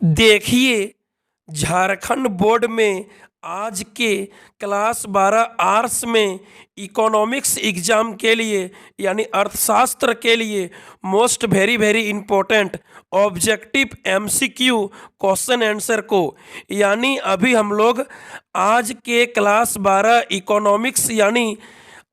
देखिए, झारखंड बोर्ड में आज के क्लास 12 आर्ट्स में इकोनॉमिक्स एग्जाम के लिए यानी अर्थशास्त्र के लिए most very very important objective MCQ question answer को यानी अभी हम लोग आज के क्लास 12 इकोनॉमिक्स यानी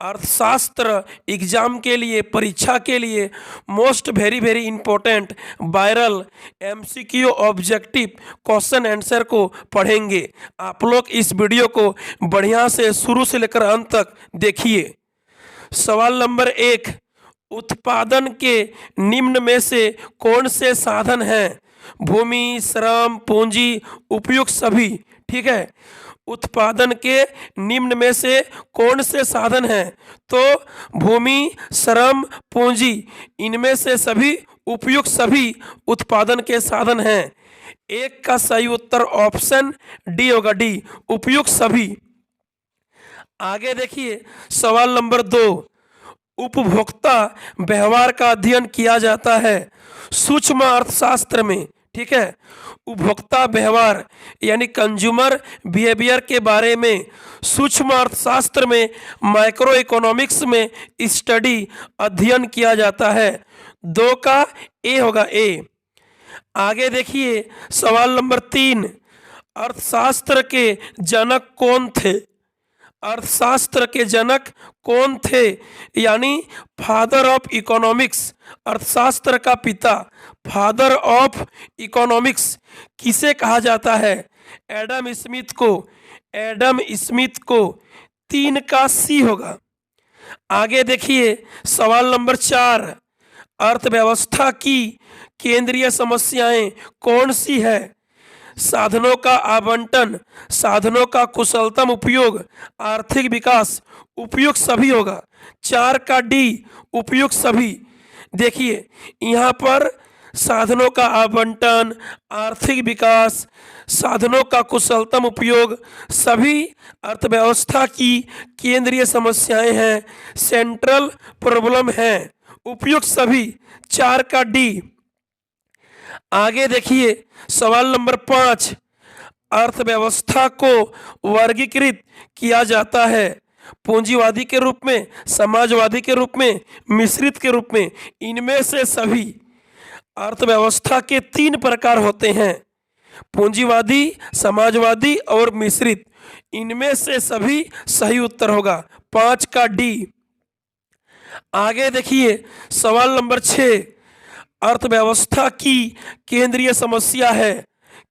अर्थशास्त्र एग्जाम के लिए परीक्षा के लिए most very very important viral MCQ objective question answer को पढ़ेंगे। आप लोग इस वीडियो को बढ़िया से शुरू से लेकर अंत तक देखिए। सवाल नंबर 1, उत्पादन के निम्न में से कौन से साधन हैं? भूमि, श्रम, पूंजी, उपयुक्त सभी। ठीक है, उत्पादन के निम्न में से कौन से साधन हैं? तो भूमि, श्रम, पूंजी, इनमें से सभी उपयुक्त सभी उत्पादन के साधन हैं। एक का सही उत्तर ऑप्शन डी होगा, डी, उपयुक्त सभी। आगे देखिए सवाल नंबर 2, उपभोक्ता व्यवहार का अध्ययन किया जाता है सूक्ष्म अर्थशास्त्र में। ठीक है, उपभोक्ता व्यवहार यानी कंज्यूमर बिहेवियर के बारे में सूक्ष्म अर्थशास्त्र में माइक्रो इकोनॉमिक्स में स्टडी अध्ययन किया जाता है। 2 का ए होगा, ए। आगे देखिए सवाल नंबर 3, अर्थशास्त्र के जनक कौन थे? अर्थशास्त्र के जनक कौन थे यानी फादर ऑफ इकोनॉमिक्स, अर्थशास्त्र का पिता, फादर ऑफ इकोनॉमिक्स किसे कहा जाता है? एडम स्मिथ को, एडम स्मिथ को। 3 का सी होगा। आगे देखिए सवाल नंबर 4, अर्थव्यवस्था की केंद्रीय समस्याएं कौन सी है? साधनों का आवंटन, साधनों का कुशलतम उपयोग, आर्थिक विकास, उपयुक्त सभी होगा। 4 का डी, उपयुक्त सभी। देखिए यहाँ पर साधनों का आवंटन, आर्थिक विकास, साधनों का कुशलतम उपयोग सभी अर्थव्यवस्था की केंद्रीय समस्याएं हैं, सेंट्रल प्रॉब्लम है, उपयुक्त सभी। 4 का डी। आगे देखिए सवाल नंबर 5, अर्थव्यवस्था को वर्गीकृत किया जाता है पूंजीवादी के रूप में, समाजवादी के रूप में, मिश्रित के रूप में। इनमें से सभी अर्थव्यवस्था के 3 प्रकार होते हैं, पूंजीवादी, समाजवादी और मिश्रित। इनमें से सभी सही उत्तर होगा। 5 का डी। आगे देखिए सवाल नंबर 6, अर्थव्यवस्था की केंद्रीय समस्या है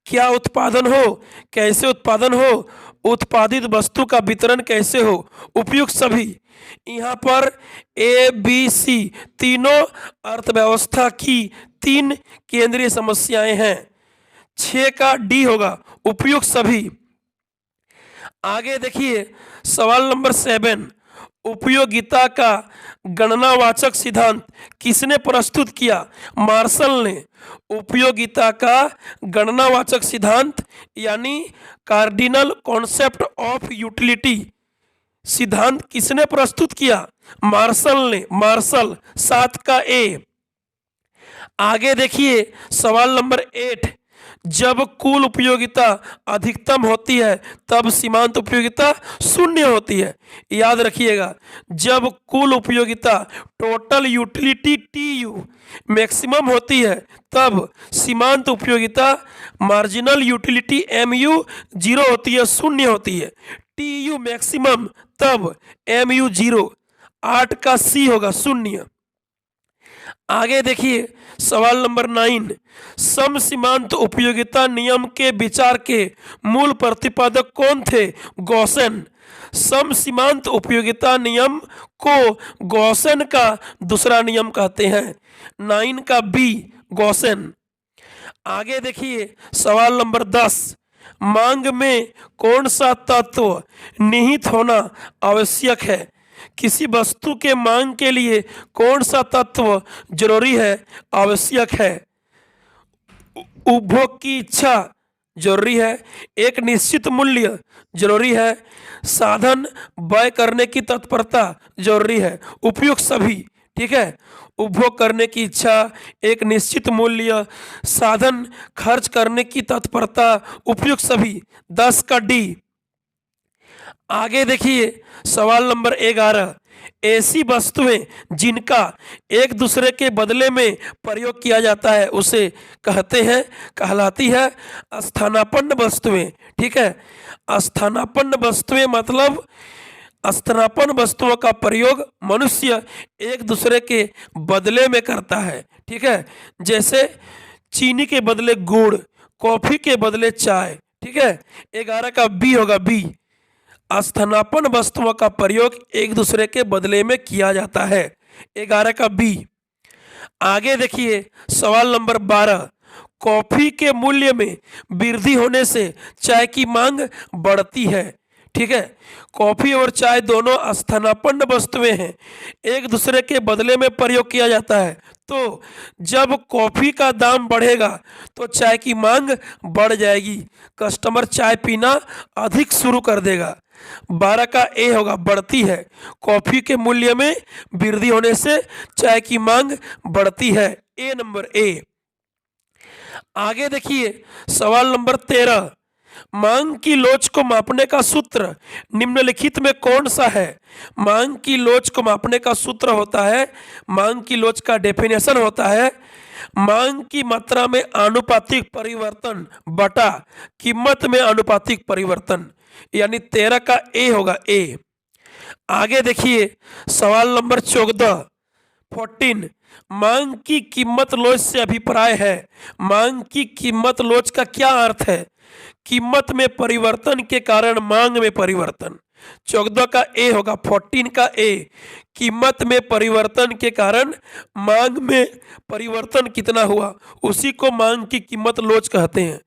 क्या उत्पादन हो, कैसे उत्पादन हो, उत्पादित वस्तु का वितरण कैसे हो, उपयुक्त सभी। यहाँ पर ए बी सी तीनों अर्थव्यवस्था की 3 केंद्रीय समस्याएं हैं। 6 का डी होगा, उपयुक्त सभी। आगे देखिए सवाल नंबर 7, उपयोगिता का गणनावाचक सिद्धांत किसने प्रस्तुत किया? मार्शल ने। उपयोगिता का गणनावाचक सिद्धांत यानी कार्डिनल कॉन्सेप्ट ऑफ यूटिलिटी सिद्धांत किसने प्रस्तुत किया? मार्शल ने, मार्शल। 7 का ए। आगे देखिए सवाल नंबर 8, जब कुल उपयोगिता अधिकतम होती है तब सीमांत उपयोगिता शून्य होती है। याद रखिएगा, जब कुल उपयोगिता टोटल यूटिलिटी टीयू मैक्सिमम होती है तब सीमांत उपयोगिता मार्जिनल यूटिलिटी एमयू 0 होती है, शून्य होती है। टीयू मैक्सिमम तब एमयू 0। 8 का सी होगा, शून्य। आगे देखिए सवाल नंबर 9, सम सीमांत उपयोगिता नियम के विचार के मूल प्रतिपादक कौन थे? गॉसेन। सम सीमांत उपयोगिता नियम को गॉसेन का दूसरा नियम कहते हैं। 9 का बी, गॉसेन। आगे देखिए सवाल नंबर 10, मांग में कौन सा तत्व निहित होना आवश्यक है? किसी वस्तु के मांग के लिए कौन सा तत्व जरूरी है, आवश्यक है? उपभोग की इच्छा जरूरी है, एक निश्चित मूल्य जरूरी है, साधन व्यय करने की तत्परता जरूरी है, उपयुक्त सभी। ठीक है, उपभोग करने की इच्छा, एक निश्चित मूल्य, साधन, खर्च करने की तत्परता, उपयुक्त सभी। 10 का डी। आगे देखिए सवाल नंबर 11, ऐसी वस्तुएं जिनका एक दूसरे के बदले में प्रयोग किया जाता है उसे कहते हैं कहलाती है स्थानापन्न वस्तुएं। ठीक है, स्थानापन्न वस्तुएं मतलब स्थानापन्न वस्तुओं का प्रयोग मनुष्य एक दूसरे के बदले में करता है। ठीक है, जैसे चीनी के बदले गुड़, कॉफी के बदले चाय। ठीक है, 11 का बी होगा बी। स्थानापन्न वस्तुओं का प्रयोग एक दूसरे के बदले में किया जाता है। 11 का बी। आगे देखिए सवाल नंबर 12, कॉफी के मूल्य में वृद्धि होने से चाय की मांग बढ़ती है। ठीक है, कॉफी और चाय दोनों स्थानापन्न वस्तुएं हैं, एक दूसरे के बदले में प्रयोग किया जाता है। तो जब कॉफी का दाम बढ़ेगा तो चाय की मांग बढ़ जाएगी, कस्टमर चाय पीना अधिक शुरू कर देगा। 12 का ए होगा बढ़ती है, कॉफी के मूल्य में वृद्धि होने से चाय की मांग बढ़ती है। ए नंबर ए। आगे देखिए सवाल नंबर 13, मांग की लोच को मापने का सूत्र निम्नलिखित में कौन सा है? मांग की लोच को मापने का सूत्र होता है, मांग की लोच का डेफिनेशन होता है मांग की मात्रा में आनुपातिक परिवर्तन बटा कीमत में आनुपातिक परिवर्तन, यानी 13 का ए होगा ए। आगे देखिए सवाल नंबर 14, मांग की कीमत लोच से अभिप्राय है। मांग की कीमत लोच का क्या अर्थ है? कीमत में परिवर्तन के कारण मांग में परिवर्तन। 14 का ए होगा 14 का ए, कीमत में परिवर्तन के कारण मांग में परिवर्तन कितना हुआ उसी को मांग की कीमत लोच कहते हैं।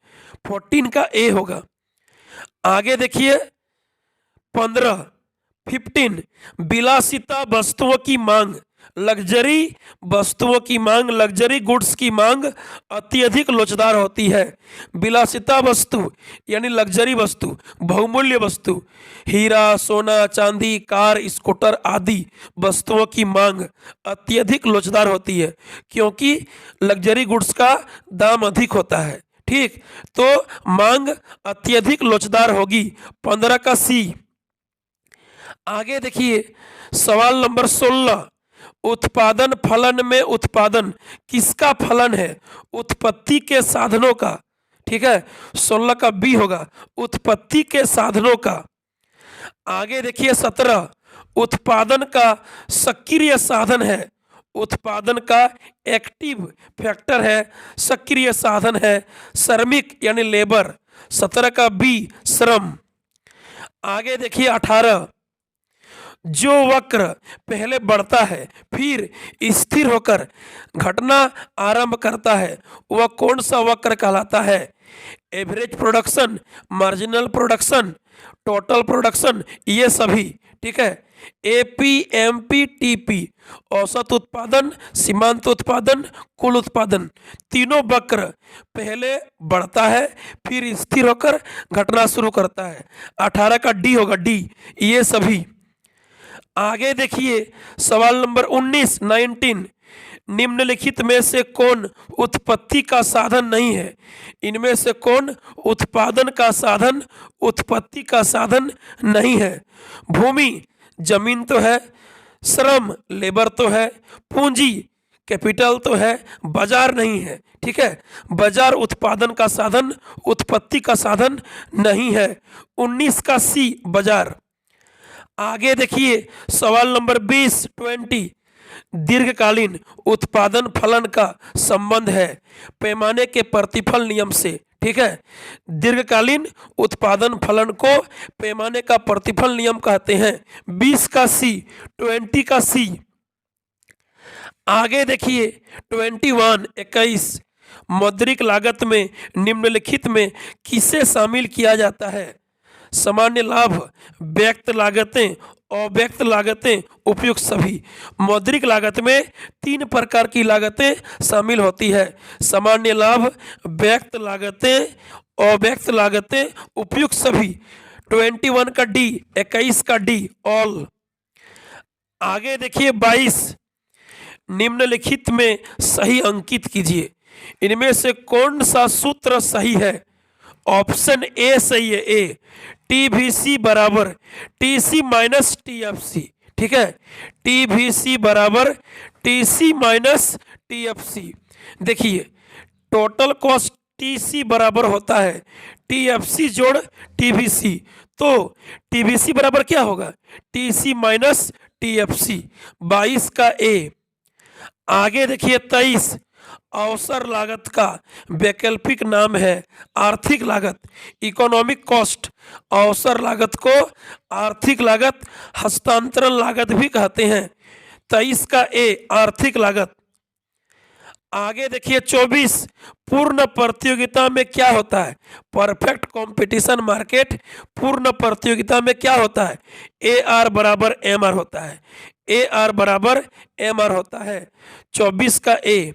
14 का ए होगा। आगे देखिए 15, विलासिता वस्तुओं की मांग, लग्जरी वस्तुओं की मांग, लग्जरी गुड्स की मांग अत्यधिक लोचदार होती है। विलासिता वस्तु यानी लग्जरी वस्तु, बहुमूल्य वस्तु, हीरा, सोना, चांदी, कार, स्कूटर आदि वस्तुओं की मांग अत्यधिक लोचदार होती है, क्योंकि लग्जरी गुड्स का दाम अधिक होता है। ठीक, तो मांग अत्यधिक लोचदार होगी। 15 का सी। आगे देखिए सवाल नंबर 16, उत्पादन फलन में उत्पादन किसका फलन है? उत्पत्ति के साधनों का। ठीक है, 16 का बी होगा उत्पत्ति के साधनों का। आगे देखिए 17, उत्पादन का सक्रिय साधन है, उत्पादन का एक्टिव फैक्टर है, सक्रिय साधन है श्रमिक यानी लेबर। 17 का बी श्रम। आगे देखिए 18, जो वक्र पहले बढ़ता है फिर स्थिर होकर घटना आरंभ करता है वह कौन सा वक्र कहलाता है? Average production, marginal production, total production, ये सभी। ठीक है, एपी टीपी, औसत उत्पादन, सीमांत उत्पादन, कुल उत्पादन, तीनों वक्र पहले बढ़ता है फिर स्थिर होकर घटना शुरू करता है। 18 का डी होगा डी, ये सभी। आगे देखिए सवाल नंबर 19, निम्नलिखित में से कौन उत्पत्ति का साधन नहीं है? इनमें से कौन उत्पादन का साधन, उत्पत्ति का साधन नहीं है? भूमि जमीन तो है, श्रम लेबर तो है, पूंजी कैपिटल तो है, बाजार नहीं है। ठीक है, बाजार उत्पादन का साधन, उत्पत्ति का साधन नहीं है। 19 का सी बाजार। आगे देखिए सवाल नंबर 20, दीर्घकालीन उत्पादन फलन का संबंध है पैमाने के प्रतिफल नियम से। ठीक है, दीर्घकालीन उत्पादन फलन को पैमाने का प्रतिफल नियम कहते हैं। 20 का सी, 20 का सी। आगे देखिए 21, मौद्रिक लागत में निम्नलिखित में किसे शामिल किया जाता है? सामान्य लाभ, व्यक्त लागतें, अव्यक्त लागतें, उपयुक्त सभी। मौद्रिक लागत में 3 प्रकार की लागतें शामिल होती है, सामान्य लाभ, व्यक्त लागतें, अव्यक्त लागतें, उपयुक्त सभी। 21 का डी, 21 का डी ऑल। आगे देखिए 22, निम्नलिखित में सही अंकित कीजिए। इनमें से कौन सा सूत्र सही है? ऑप्शन ए सही है, ए। टीवीसी बराबर टीसी माइनस टीएफसी। ठीक है, टीवीसी बराबर टीसी माइनस टीएफसी। देखिए, टोटल कॉस्ट टीसी बराबर होता है टीएफसी जोड़ टीवीसी, तो टीवीसी बराबर क्या होगा? TC minus TFC. 22 का ए। आगे देखिए 23, अवसर लागत का वैकल्पिक नाम है आर्थिक लागत, इकोनॉमिक कॉस्ट। अवसर लागत को आर्थिक लागत, हस्तांतरण लागत भी कहते हैं। 23 का ए, आर्थिक लागत। आगे देखिए 24, पूर्ण प्रतियोगिता में क्या होता है? Perfect competition market. पूर्ण प्रतियोगिता में क्या होता है? ए आर बराबर एम आर होता है, ए आर बराबर एम आर होता है। 24 का ए।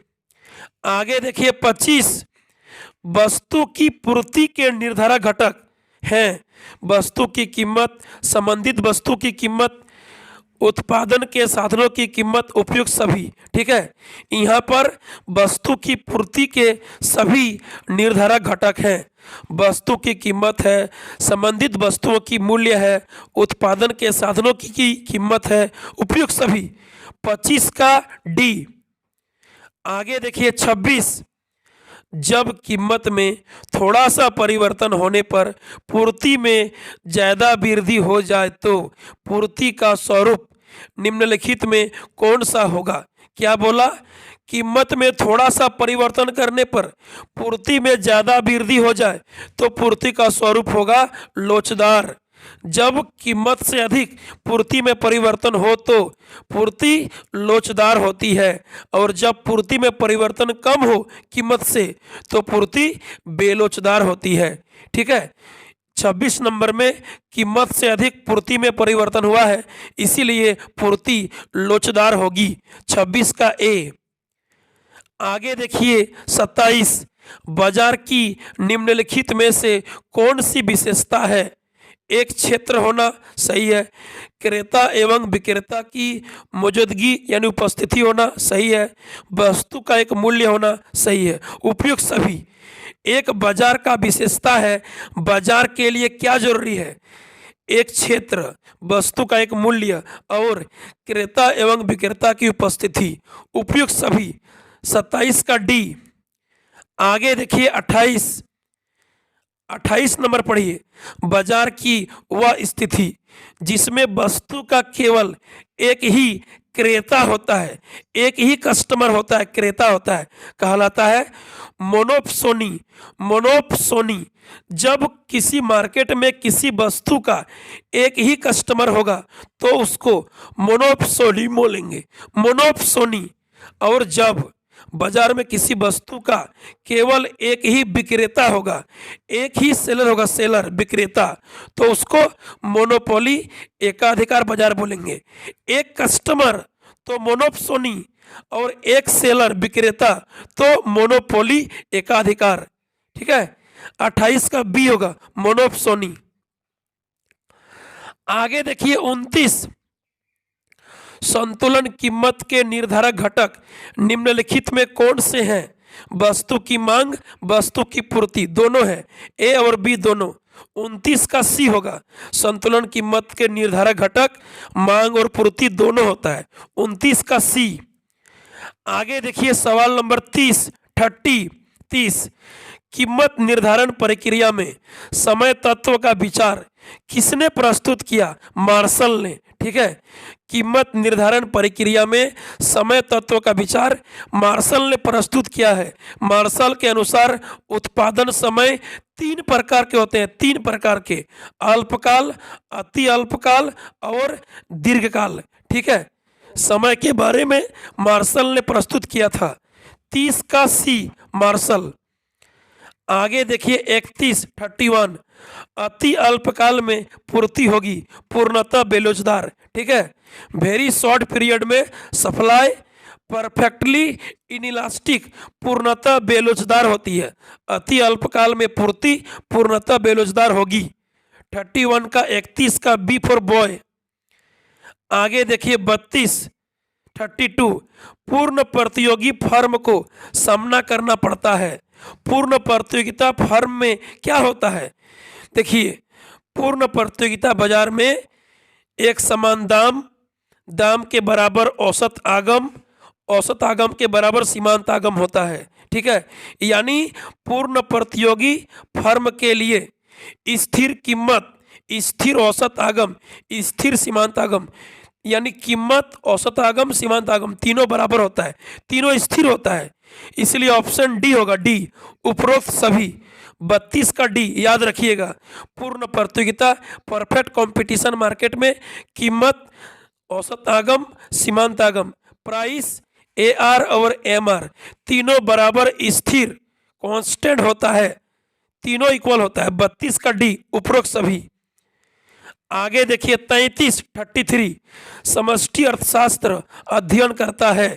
आगे देखिए 25, वस्तु की पूर्ति के निर्धारक घटक हैं वस्तु की कीमत, संबंधित वस्तु की कीमत, उत्पादन के साधनों की कीमत, उपयुक्त सभी। ठीक है, यहाँ पर वस्तु की पूर्ति के सभी निर्धारक घटक हैं। वस्तु की कीमत है, संबंधित वस्तुओं की मूल्य है, उत्पादन के साधनों की कीमत है, उपयुक्त सभी। 25 का डी। आगे देखिए 26, जब कीमत में थोड़ा सा परिवर्तन होने पर पूर्ति में ज़्यादा वृद्धि हो जाए तो पूर्ति का स्वरूप निम्नलिखित में कौन सा होगा? क्या बोला? कीमत में थोड़ा सा परिवर्तन करने पर पूर्ति में ज़्यादा वृद्धि हो जाए तो पूर्ति का स्वरूप होगा लोचदार। जब कीमत से अधिक पूर्ति में परिवर्तन हो तो पूर्ति लोचदार होती है, और जब पूर्ति में परिवर्तन कम हो कीमत से तो पूर्ति बेलोचदार होती है। ठीक है, 26 नंबर में कीमत से अधिक पूर्ति में परिवर्तन हुआ है, इसीलिए पूर्ति लोचदार होगी। 26 का ए। आगे देखिए 27, बाजार की निम्नलिखित में से कौन सी विशेषता है? एक क्षेत्र होना सही है, क्रेता एवं विक्रेता की मौजूदगी यानी उपस्थिति होना सही है, वस्तु का एक मूल्य होना सही है, उपयुक्त सभी। एक बाजार का विशेषता है, बाजार के लिए क्या जरूरी है? एक क्षेत्र, वस्तु का एक मूल्य और क्रेता एवं विक्रेता की उपस्थिति, उपयुक्त सभी। 27 का डी। आगे देखिए 28 नंबर पढ़िए। बाजार की वह स्थिति जिसमें वस्तु का केवल एक ही क्रेता होता है, एक ही कस्टमर होता है, क्रेता होता है, कहलाता है मोनोप्सोनी। मोनोप्सोनी, जब किसी मार्केट में किसी वस्तु का एक ही कस्टमर होगा तो उसको मोनोप्सोनी बोलेंगे, मोनोप्सोनी। और जब बाजार में किसी वस्तु का केवल एक ही विक्रेता होगा, एक ही सेलर होगा, सेलर विक्रेता, तो उसको मोनोपोली एकाधिकार बाजार बोलेंगे। एक कस्टमर तो मोनोप्सोनी और एक सेलर विक्रेता तो मोनोपोली एकाधिकार। ठीक है, 28 का बी होगा मोनोप्सोनी। आगे देखिए 29, संतुलन कीमत के निर्धारक घटक निम्नलिखित में कौन से हैं? वस्तु की मांग, वस्तु की पूर्ति, दोनों है, ए और बी दोनों। 29 का सी होगा, संतुलन कीमत के निर्धारक घटक मांग और पूर्ति दोनों होता है। 29 का सी। आगे देखिए सवाल नंबर 30, कीमत निर्धारण प्रक्रिया में समय तत्व का विचार किसने प्रस्तुत किया? मार्शल ने। ठीक है, कीमत निर्धारण प्रक्रिया में समय तत्व का विचार मार्शल ने प्रस्तुत किया है। मार्शल के अनुसार उत्पादन समय 3 प्रकार के होते हैं, 3 प्रकार के, अल्पकाल, अति अल्पकाल और दीर्घकाल। ठीक है, समय के बारे में मार्शल ने प्रस्तुत किया था। 30 का सी मार्शल। आगे देखिए 31 अति अल्पकाल में पूर्ति होगी, पूर्णतः बेलोचदार। ठीक है, वेरी शॉर्ट पीरियड में सप्लाई परफेक्टली इनइलास्टिक, पूर्णतः बेलोचदार होती है। अति अल्पकाल में पूर्ति पूर्णतः बेलोचदार होगी। 31 का 31 का बी फॉर बॉय। आगे देखिए 32 32 पूर्ण प्रतियोगी फर्म को सामना करना पड़ता है। पूर्ण प्रतियोगिता फर्म में क्या होता है? देखिए, पूर्ण प्रतियोगिता बाजार में एक समान दाम, दाम के बराबर औसत आगम के बराबर सीमांत आगम होता है। ठीक है, यानी पूर्ण प्रतियोगी फर्म के लिए स्थिर कीमत, स्थिर औसत आगम, स्थिर सीमांत आगम, यानी कीमत, औसत आगम, सीमांत आगम तीनों बराबर होता है, तीनों स्थिर होता है। इसलिए ऑप्शन डी होगा, डी, उपरोक्त सभी। 32 का डी याद रखिएगा। पूर्ण प्रतियोगिता, परफेक्ट कंपटीशन मार्केट में कीमत, औसत आगम, सीमांत आगम, प्राइस, AR और MR तीनों बराबर स्थिर, कांस्टेंट होता है, तीनों इक्वल होता है। 32 का डी, उपरोक्त सभी। आगे देखिए 33 समष्टि अर्थशास्त्र अध्ययन करता है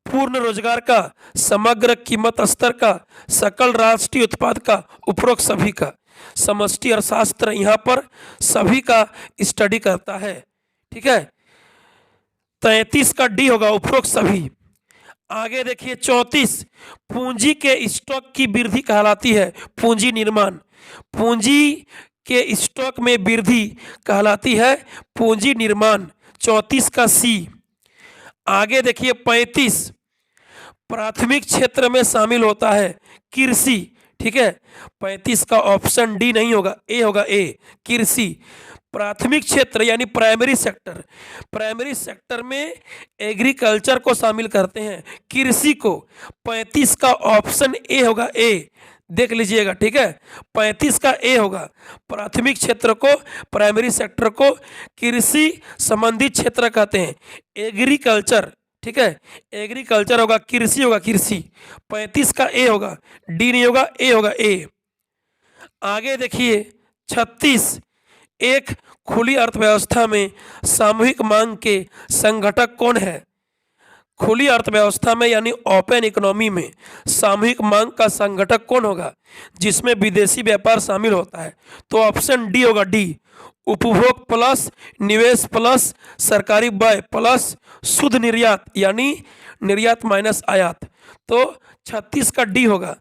पूर्ण रोजगार का, समग्र कीमत स्तर का, सकल राष्ट्रीय उत्पाद का, उपरोक्त सभी का। समष्टि अर्थशास्त्र यहाँ पर सभी का स्टडी करता है। ठीक है, 33 का डी होगा, उपरोक्त सभी। आगे देखिए 34 पूंजी के स्टॉक की वृद्धि कहलाती है पूंजी निर्माण। पूंजी के स्टॉक में वृद्धि कहलाती है पूंजी निर्माण। 34 का सी। आगे देखिए 35 प्राथमिक क्षेत्र में शामिल होता है कृषि। ठीक है, 35 का ऑप्शन डी नहीं होगा, ए होगा, ए, कृषि। प्राथमिक क्षेत्र यानी प्राइमरी सेक्टर, प्राइमरी सेक्टर में एग्रीकल्चर को शामिल करते हैं, कृषि को। 35 का ऑप्शन ए होगा, ए, देख लीजिएगा। ठीक है, 35 का ए होगा। प्राथमिक क्षेत्र को, प्राइमरी सेक्टर को कृषि संबंधित क्षेत्र कहते हैं, एग्रीकल्चर। ठीक है, एग्रीकल्चर होगा, कृषि होगा, कृषि। 35 का ए होगा, डी नहीं होगा, ए होगा, ए। आगे देखिए 36 एक खुली अर्थव्यवस्था में सामूहिक मांग के संघटक कौन है? खुली अर्थव्यवस्था में यानी ओपन इकोनॉमी में सामूहिक मांग का संघटक कौन होगा? जिसमें विदेशी व्यापार शामिल होता है। तो ऑप्शन डी होगा, डी, उपभोग प्लस निवेश प्लस सरकारी व्यय प्लस शुद्ध निर्यात, यानी निर्यात माइनस आयात। तो 36 का डी होगा।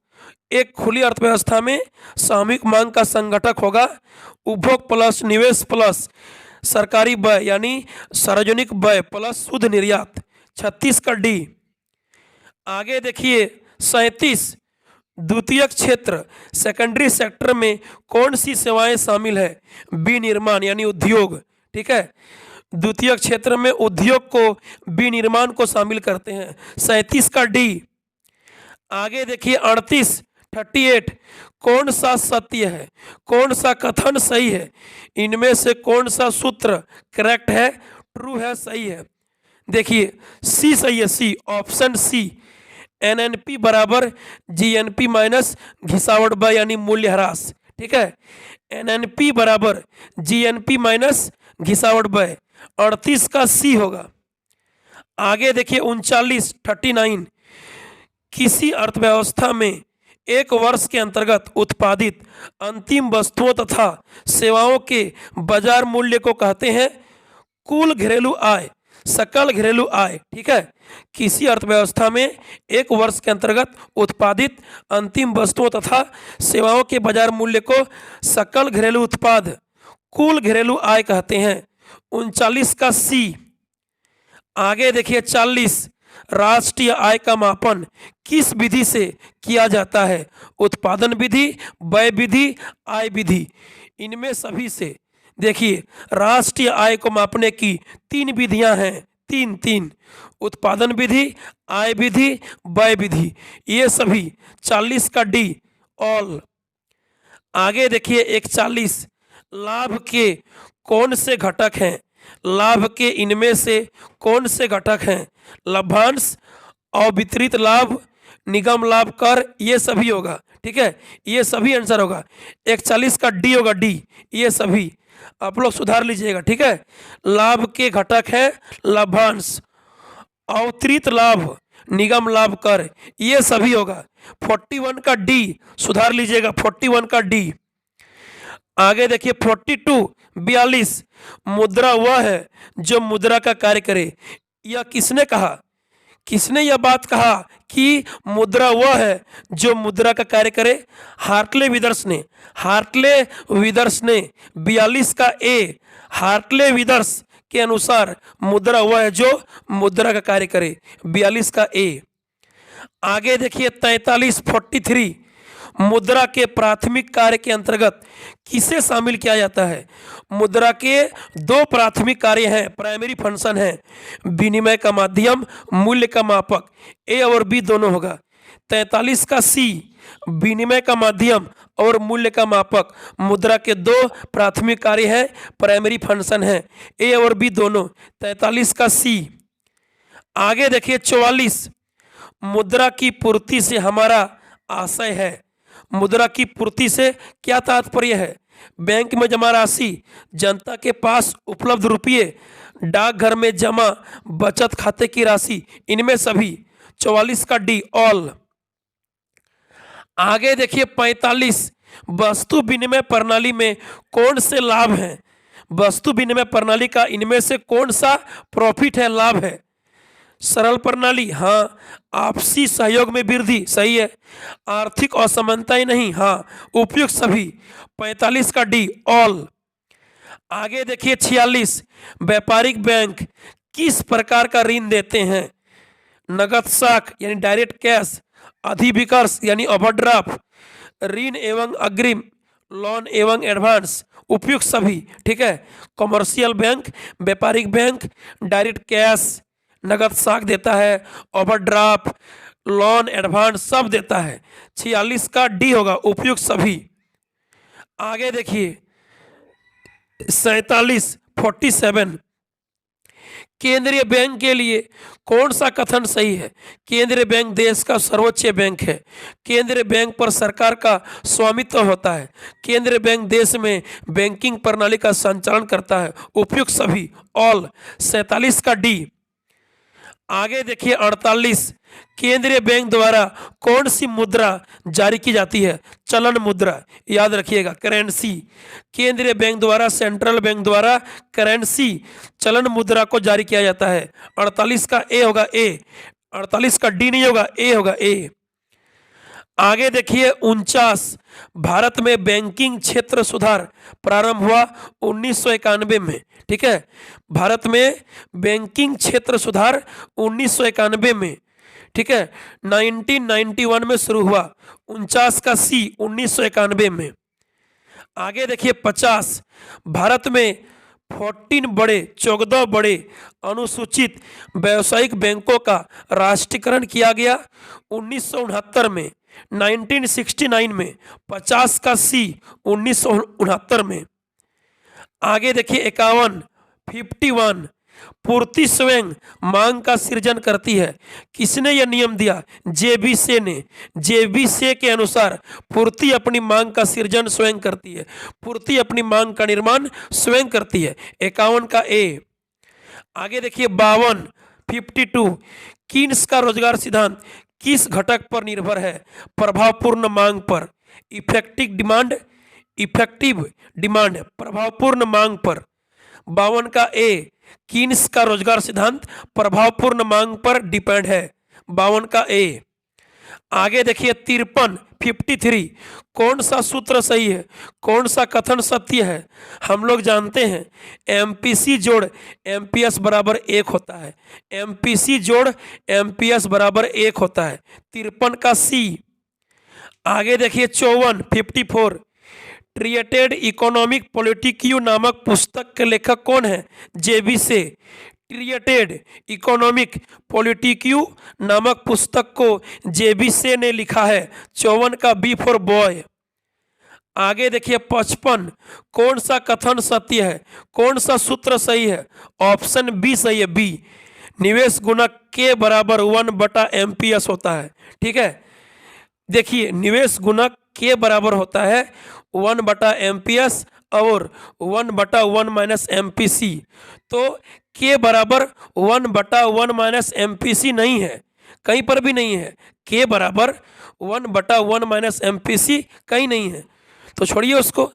एक खुली अर्थव्यवस्था में सामूहिक मांग का संघटक होगा उपभोग प्लस निवेश प्लस सरकारी व्यय यानी सार्वजनिक व्यय प्लस शुद्ध निर्यात। 36 का डी। आगे देखिए 37 द्वितीयक क्षेत्र सेकेंडरी सेक्टर में कौन सी सेवाएं शामिल है? विनिर्माण यानी उद्योग। ठीक है, द्वितीयक क्षेत्र में उद्योग को, विनिर्माण को शामिल करते हैं। 37 का डी। आगे देखिए 38 कौन सा सत्य है, कौन सा कथन सही है? इनमें से कौन सा सूत्र करेक्ट है, ट्रू है, सही है? देखिए सी सही है, सी, ऑप्शन सी, NNP बराबर GNP माइनस घिसावट व्यय यानी मूल्य ह्रास। ठीक है, NNP बराबर GNP माइनस घिसावट व्यय। 38 का सी होगा। आगे देखिए 39 किसी अर्थव्यवस्था में एक वर्ष के अंतर्गत उत्पादित अंतिम वस्तुओं तथा सेवाओं के बाजार मूल्य को कहते हैं कुल घरेलू आय, सकल घरेलू आय। ठीक है, किसी अर्थव्यवस्था में एक वर्ष के अंतर्गत उत्पादित अंतिम वस्तुओं तथा सेवाओं के बाजार मूल्य को सकल घरेलू उत्पाद, कुल घरेलू आय कहते हैं। 39 का सी। आगे देखिए 40 राष्ट्रीय आय का मापन किस विधि से किया जाता है? उत्पादन विधि, व्यय विधि, आय विधि। इनमें सभी से देखिए राष्ट्रीय आय को मापने की 3 विधियां हैं, तीन उत्पादन विधि, आय विधि, व्यय विधि, ये सभी। 40 का डी, ऑल। आगे देखिए 41 लाभ के कौन से घटक हैं? लाभ के इनमें से कौन से घटक हैं? लाभांश, अवितरित लाभ, निगम लाभ, कर, ये सभी होगा। ठीक है, ये सभी आंसर होगा। 41 का डी होगा, डी, ये सभी। आप लोग सुधार लीजिएगा। ठीक है, लाभ के घटक है लाभांश, अवितरित लाभ, निगम लाभ, कर, ये सभी होगा। 41 का डी सुधार लीजिएगा, 41 का डी। आगे देखिए 42 मुद्रा वह है जो मुद्रा का कार्य करे। यह किसने कहा? किसने यह बात कहा कि मुद्रा वह है जो मुद्रा का कार्य करे? हार्टले विदर्स ने। हार्टले विदर्स ने 42 का ए। हार्टले विदर्स के अनुसार मुद्रा वह है जो मुद्रा का कार्य करे, 42 का ए। आगे देखिए 43 मुद्रा के प्राथमिक कार्य के अंतर्गत किसे शामिल किया जाता है? मुद्रा के दो प्राथमिक कार्य हैं, प्राइमरी फंक्शन है, विनिमय का माध्यम, मूल्य का मापक। ए और बी दोनों होगा। 43 का सी, विनिमय का माध्यम और मूल्य का मापक। मुद्रा के दो प्राथमिक कार्य है, प्राइमरी फंक्शन है, ए और बी दोनों। 43 का सी। आगे देखिए 44, मुद्रा की पूर्ति से हमारा आशय है। मुद्रा की पूर्ति से क्या तात्पर्य है? बैंक में जमा राशि, जनता के पास उपलब्ध रुपये, डाकघर में जमा बचत खाते की राशि, इनमें सभी। 44 का डी, ऑल। आगे देखिए 45, वस्तु विनिमय प्रणाली में कौन से लाभ हैं? वस्तु विनिमय प्रणाली का इनमें से कौन सा प्रॉफिट है, लाभ है? सरल प्रणाली, हाँ। आपसी सहयोग में वृद्धि, सही है। आर्थिक असमानताएं नहीं, हाँ। उपयुक्त सभी। 45 का डी, ऑल। आगे देखिए 46, व्यापारिक बैंक किस प्रकार का ऋण देते हैं? नगद साख यानी डायरेक्ट कैश, अधिविकर्ष यानी ओवरड्राफ्ट, ऋण एवं अग्रिम, लोन एवं एडवांस, उपयुक्त सभी, ठीक है। कमर्शियल बैंक, व्यापारिक बैंक डायरेक्ट कैश, नगद साख देता है, ओवरड्राफ्ट, लोन, एडवांस सब देता है। 46 का डी होगा, उपयुक्त सभी। आगे देखिए 47 केंद्रीय बैंक के लिए कौन सा कथन सही है? केंद्रीय बैंक देश का सर्वोच्च बैंक है। केंद्रीय बैंक पर सरकार का स्वामित्व होता है। केंद्रीय बैंक देश में बैंकिंग प्रणाली का संचालन करता है, उपयुक्त सभी, ऑल। 47 का डी। आगे देखिए 48, केंद्रीय बैंक द्वारा कौन सी मुद्रा जारी की जाती है? चलन मुद्रा, याद रखिएगा, करेंसी। केंद्रीय बैंक द्वारा, सेंट्रल बैंक द्वारा करेंसी, चलन मुद्रा को जारी किया जाता है। 48 का ए होगा, ए। 48 का डी नहीं होगा, ए होगा, ए। आगे देखिए 49, भारत में बैंकिंग क्षेत्र सुधार प्रारंभ हुआ 1991 में, ठीक है। भारत में बैंकिंग क्षेत्र सुधार 1991 में, ठीक है। 1991 में शुरू हुआ। 49 का सी, 1991 में। आगे देखिए 50, भारत में 14 बड़े अनुसूचित व्यावसायिक बैंकों का राष्ट्रीयकरण किया गया 1969 में, 1969 में। 50 का सी, 1969 में। आगे देखिए 51 पूर्ति स्वयं मांग का सृजन करती है। किसने यह नियम दिया? जेबी से ने। जेबी से के अनुसार पूर्ति अपनी मांग का सृजन स्वयं करती है, पूर्ति अपनी मांग का निर्माण स्वयं करती है। 51 का ए। आगे देखिए 52 कीन्स का रोजगार सिद्धांत किस घटक पर निर्भर है? प्रभावपूर्ण मांग पर। इफेक्टिव डिमांड, प्रभावपूर्ण मांग पर। 52 का ए, कीन्स का रोजगार सिद्धांत प्रभावपूर्ण मांग पर डिपेंड है। 52 का ए। आगे देखिए 53 कौन सा सूत्र सही है? कौन सा कथन सत्य है? हम लोग जानते हैं एमपीसी जोड़ एमपीएस बराबर 1 होता है। एमपीसी जोड़ एमपीएस बराबर 1 होता है। 53 का सी। आगे देखिए 54 ट्रिएटेड इकोनॉमिक पॉलिटिक्यू नामक पुस्तक के लेखक कौन है? जेबी से। ट्रिएटेड इकोनॉमिक पॉलिटिक्यू नामक पुस्तक को जेबी से ने लिखा है। 54 का बी फॉर बॉय। आगे देखिए 55 कौन सा कथन सत्य है? कौन सा सूत्र सही है? ऑप्शन बी सही है, बी। निवेश गुणक के बराबर 1/MPS होता है, ठीक है। देखिए निवेश गुणक के बराबर होता है 1/MPS और 1/1 - MPC। तो के बराबर 1/1 - MPC नहीं है, कहीं पर भी नहीं है। के बराबर 1/1 - MPC कहीं नहीं है, तो छोड़िए उसको।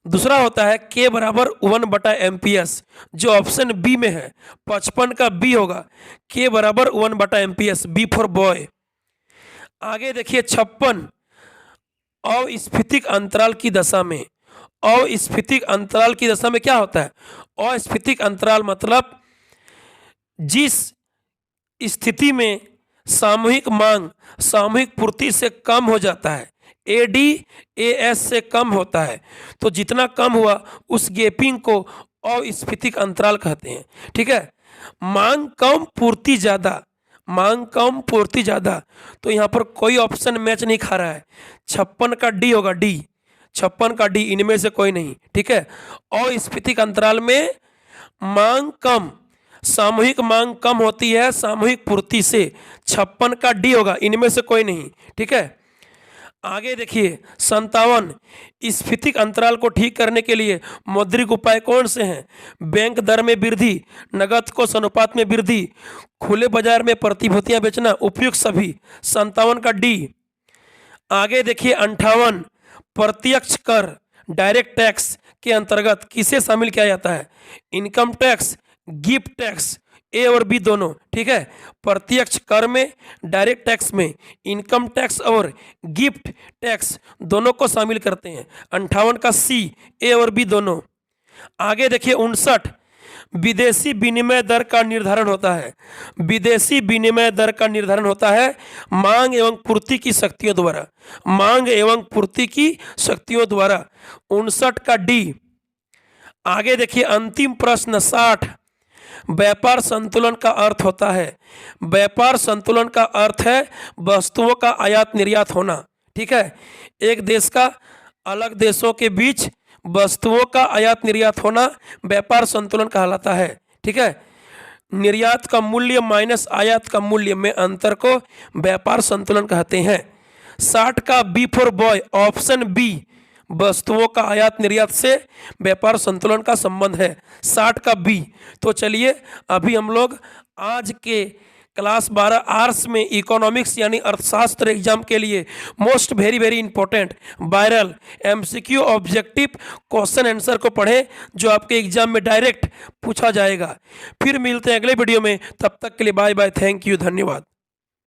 दूसरा होता है K बराबर 1/MPS, जो ऑप्शन बी में है। 55 का बी होगा, K बराबर 1/MPS, बी फॉर बॉय। आगे देखिए 56, अस्फीतिक अंतराल की दशा में। अस्फीतिक अंतराल की दशा में क्या होता है? अस्फीतिक अंतराल मतलब जिस स्थिति में सामूहिक मांग सामूहिक पूर्ति से कम हो जाता है, ADAS से कम होता है, तो जितना कम हुआ उस गैपिंग को अस्फीतिक अंतराल कहते हैं। ठीक है, मांग कम पूर्ति ज़्यादा, मांग कम पूर्ति ज़्यादा, तो यहाँ पर कोई ऑप्शन मैच नहीं खा रहा है। 56 का डी होगा, डी 56 का डी, इनमें से कोई नहीं। ठीक है, अस्फीतिक अंतराल में मांग कम, सामूहिक मांग कम होती है सामूहिक पूर्ति से, 56 का डी होगा, इनमें से कोई नहीं। ठीक है, आगे देखिए 57, स्फीतिक अंतराल को ठीक करने के लिए मौद्रिक उपाय कौन से हैं? बैंक दर में वृद्धि, नगद कोष अनुपात में वृद्धि, खुले बाजार में प्रतिभूतियां बेचना, उपयुक्त सभी। 57 का डी। आगे देखिए 58, प्रत्यक्ष कर डायरेक्ट टैक्स के अंतर्गत किसे शामिल किया जाता है? इनकम टैक्स, गिफ्ट टैक्स, ए और बी दोनों। ठीक है, प्रत्यक्ष कर में, डायरेक्ट टैक्स में इनकम टैक्स और गिफ्ट टैक्स दोनों को शामिल करते हैं। 58 का सी, ए और बी दोनों। आगे देखिए 59, विदेशी विनिमय दर का निर्धारण होता है। विदेशी विनिमय दर का निर्धारण होता है मांग एवं पूर्ति की शक्तियों द्वारा, मांग एवं पूर्ति की शक्तियों द्वारा। 59 का डी। आगे देखिए अंतिम प्रश्न 60, व्यापार संतुलन का अर्थ होता है, व्यापार संतुलन का अर्थ है वस्तुओं का आयात निर्यात होना। ठीक है, एक देश का अलग देशों के बीच वस्तुओं का आयात निर्यात होना व्यापार संतुलन कहलाता है। ठीक है, निर्यात का मूल्य माइनस आयात का मूल्य में अंतर को व्यापार संतुलन कहते हैं। 60 का B for boy, option B, वस्तुओं का आयात निर्यात से व्यापार संतुलन का संबंध है। 60 का बी। तो चलिए अभी हम लोग आज के क्लास 12 आर्ट्स में इकोनॉमिक्स यानी अर्थशास्त्र एग्जाम के लिए most very important viral MCQ objective question answer को पढ़ें, जो आपके एग्जाम में डायरेक्ट पूछा जाएगा। फिर मिलते हैं अगले वीडियो में, तब तक के लिए बाय बाय, थैंक यू, धन्यवाद।